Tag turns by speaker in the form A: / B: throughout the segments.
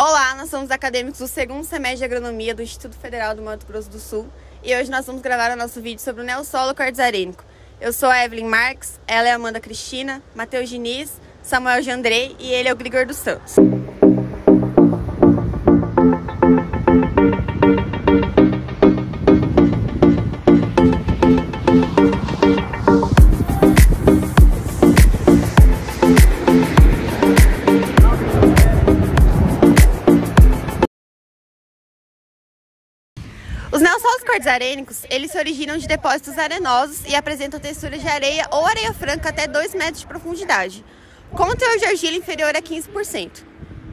A: Olá, nós somos acadêmicos do segundo semestre de Agronomia do Instituto Federal do Mato Grosso do Sul e hoje nós vamos gravar o nosso vídeo sobre o neossolo quartzarênico. Eu sou a Evelyn Marques, ela é a Amanda Cristina, Matheus Diniz, Samuel Jandrei e ele é o Grigor dos Santos. Os neossolos quartzarênicos, eles se originam de depósitos arenosos e apresentam textura de areia ou areia franca até 2 metros de profundidade, com um teor de argila inferior a 15%.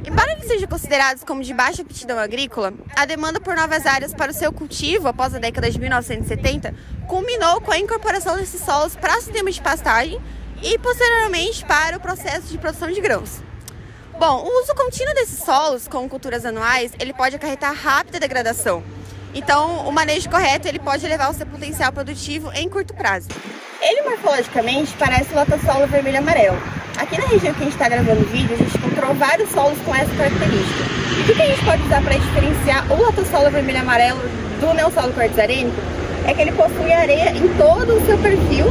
A: Embora eles sejam considerados como de baixa aptidão agrícola, a demanda por novas áreas para o seu cultivo após a década de 1970 culminou com a incorporação desses solos para o sistema de pastagem e, posteriormente, para o processo de produção de grãos. Bom, o uso contínuo desses solos, com culturas anuais, ele pode acarretar rápida degradação. Então, o manejo correto ele pode elevar o seu potencial produtivo em curto prazo. Ele morfologicamente parece o latossolo vermelho e amarelo. Aqui na região que a gente está gravando o vídeo, a gente encontrou vários solos com essa característica. E o que a gente pode usar para diferenciar o latossolo vermelho e amarelo do neossolo quartzarênico é que ele possui areia em todo o seu perfil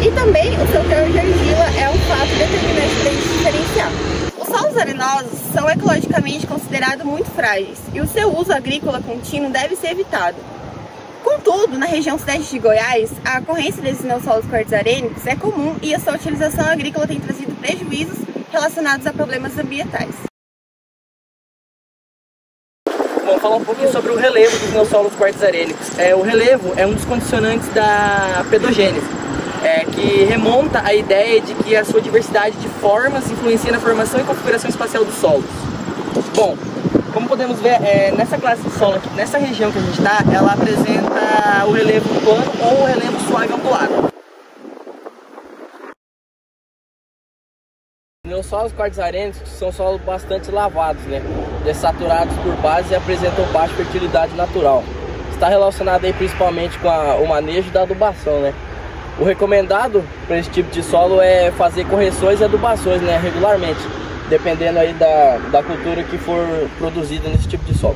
A: e também o seu teor de argila é um fato determinante para a gente diferenciar. Os solos arenosos são ecologicamente considerados muito frágeis e o seu uso agrícola contínuo deve ser evitado. Contudo, na região sudeste de Goiás, a ocorrência desses neossolos quartzarênicos é comum e a sua utilização agrícola tem trazido prejuízos relacionados a problemas ambientais.
B: Vamos falar um pouquinho sobre o relevo dos neossolos quartzarênicos. O relevo é um dos condicionantes da pedogênese, que remonta a ideia de que a sua diversidade de formas influencia na formação e configuração espacial dos solos. Bom, como podemos ver, nessa classe de solo aqui, nessa região que a gente está, ela apresenta o relevo plano ou o relevo suave ondulado. Os neossolos quartzarênicos são solos bastante lavados, dessaturados por base e apresentam baixa fertilidade natural. Está relacionado aí principalmente com o manejo da adubação, O recomendado para esse tipo de solo é fazer correções e adubações, regularmente, dependendo aí da cultura que for produzida nesse tipo de solo.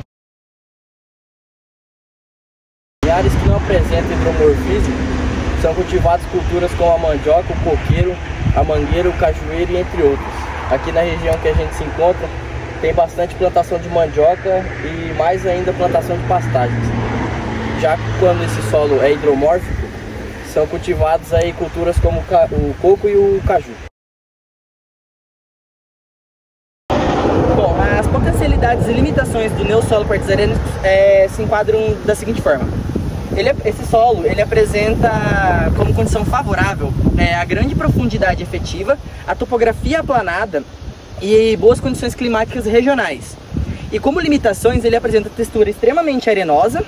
B: Em áreas que não apresentam hidromorfismo, são cultivadas culturas como a mandioca, o coqueiro, a mangueira, o cajueiro e entre outros. Aqui na região que a gente se encontra, tem bastante plantação de mandioca e mais ainda plantação de pastagens. Já que quando esse solo é hidromórfico, são cultivados aí culturas como o coco e o caju. Bom, as potencialidades e limitações do neossolo quartzarênico se enquadram da seguinte forma. Esse solo ele apresenta como condição favorável a grande profundidade efetiva, a topografia aplanada e boas condições climáticas regionais. E como limitações ele apresenta textura extremamente arenosa,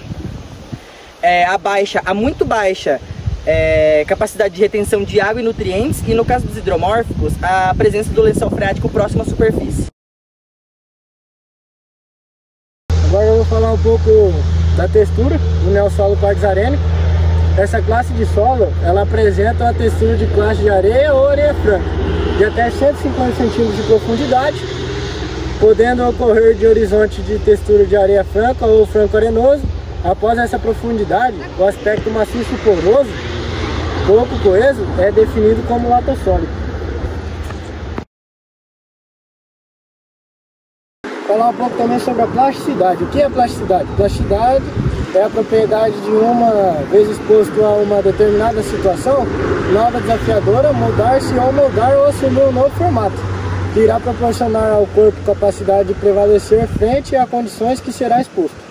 B: a muito baixa capacidade de retenção de água e nutrientes e, no caso dos hidromórficos, a presença do lençol freático próximo à superfície.
C: Agora eu vou falar um pouco da textura do neossolo quartzarênico. Essa classe de solo ela apresenta uma textura de classe de areia ou areia franca, de até 150 centímetros de profundidade, podendo ocorrer de horizonte de textura de areia franca ou franco arenoso. Após essa profundidade, o aspecto maciço e poroso, pouco coeso, é definido como latossólico. Falar um pouco também sobre a plasticidade. O que é plasticidade? Plasticidade é a propriedade de, uma vez exposto a uma determinada situação nova, desafiadora, mudar-se ou moldar ou assumir um novo formato, que irá proporcionar ao corpo capacidade de prevalecer frente a condições que será exposto.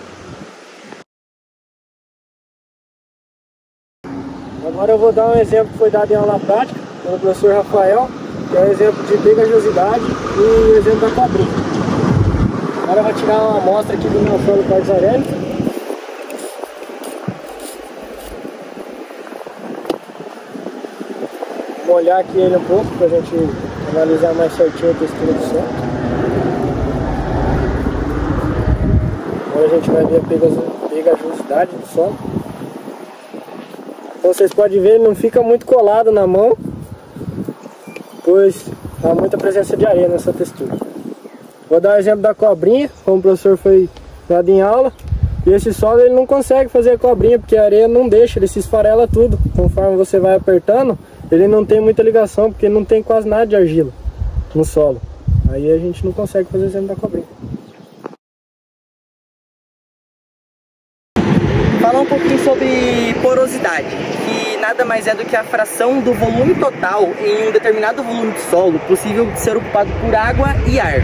C: Agora eu vou dar um exemplo que foi dado em aula prática pelo professor Rafael, que é o exemplo de pegajosidade e o exemplo da cobrinha. Agora eu vou tirar uma amostra aqui do neossolo quartzarênico. Vou molhar aqui ele um pouco para a gente analisar mais certinho a textura do solo. Agora a gente vai ver a pegajosidade do solo. Então vocês podem ver, ele não fica muito colado na mão, pois há muita presença de areia nessa textura. Vou dar o exemplo da cobrinha, como o professor foi dado em aula. E esse solo ele não consegue fazer a cobrinha, porque a areia não deixa, ele se esfarela tudo. Conforme você vai apertando, ele não tem muita ligação, porque não tem quase nada de argila no solo. Aí a gente não consegue fazer o exemplo da cobrinha.
B: Falar um pouquinho sobre porosidade, que nada mais é do que a fração do volume total em um determinado volume de solo possível de ser ocupado por água e ar.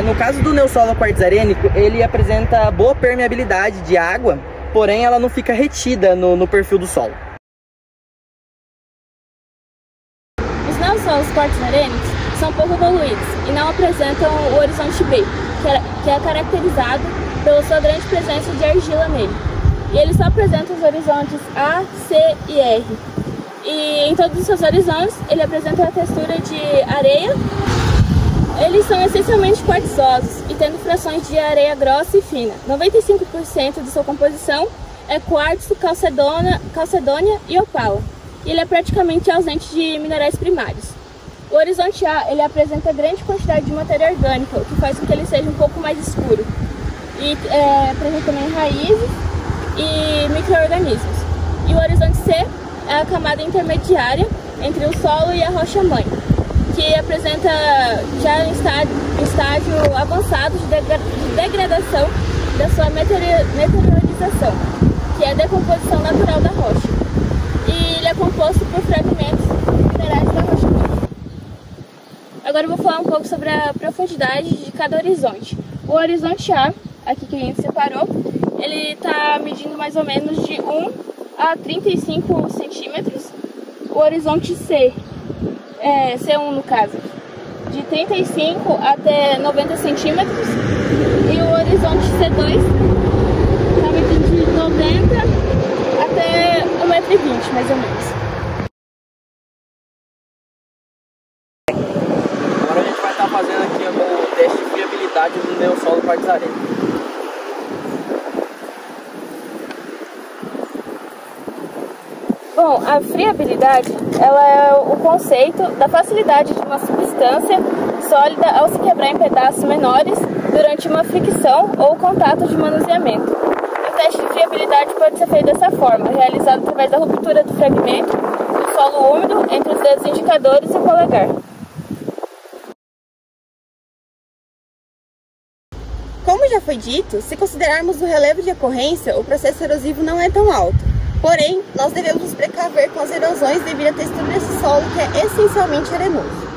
B: No caso do neossolo quartzo-arênico, ele apresenta boa permeabilidade de água, porém ela não fica retida no perfil do solo.
D: Os neossolos quartzo-arênicos são pouco evoluídos e não apresentam o horizonte B, que é caracterizado pela sua grande presença de argila nele. E ele só apresenta os horizontes A, C e R. E em todos os seus horizontes ele apresenta a textura de areia. Eles são essencialmente quartzosos e tendo frações de areia grossa e fina. 95% de sua composição é quartzo, calcedônia e opala. E ele é praticamente ausente de minerais primários. O horizonte A ele apresenta grande quantidade de matéria orgânica, o que faz com que ele seja um pouco mais escuro. E apresenta também raízes e micro-organismos. E o horizonte C é a camada intermediária entre o solo e a rocha-mãe, que apresenta já em estágio avançado de degradação da sua meteorização, que é a decomposição natural da rocha. E ele é composto por fragmentos minerais da rocha-mãe. Agora eu vou falar um pouco sobre a profundidade de cada horizonte. O horizonte A, aqui que a gente separou, ele está medindo mais ou menos de 1 a 35 centímetros. O horizonte C, C1 no caso, de 35 até 90 centímetros. E o horizonte C2 está medindo de 90 até 1,20 m mais ou menos.
B: Agora a gente vai estar fazendo aqui o teste de friabilidade do neossolo quartzo-arênico.
D: Bom, a friabilidade ela é o conceito da facilidade de uma substância sólida ao se quebrar em pedaços menores durante uma fricção ou contato de manuseamento. O teste de friabilidade pode ser feito dessa forma, realizado através da ruptura do fragmento do solo úmido entre os dedos indicadores e o polegar.
A: Como já foi dito, se considerarmos o relevo de ocorrência, o processo erosivo não é tão alto. Porém, nós devemos nos precaver com as erosões devido à textura desse solo, que é essencialmente arenoso.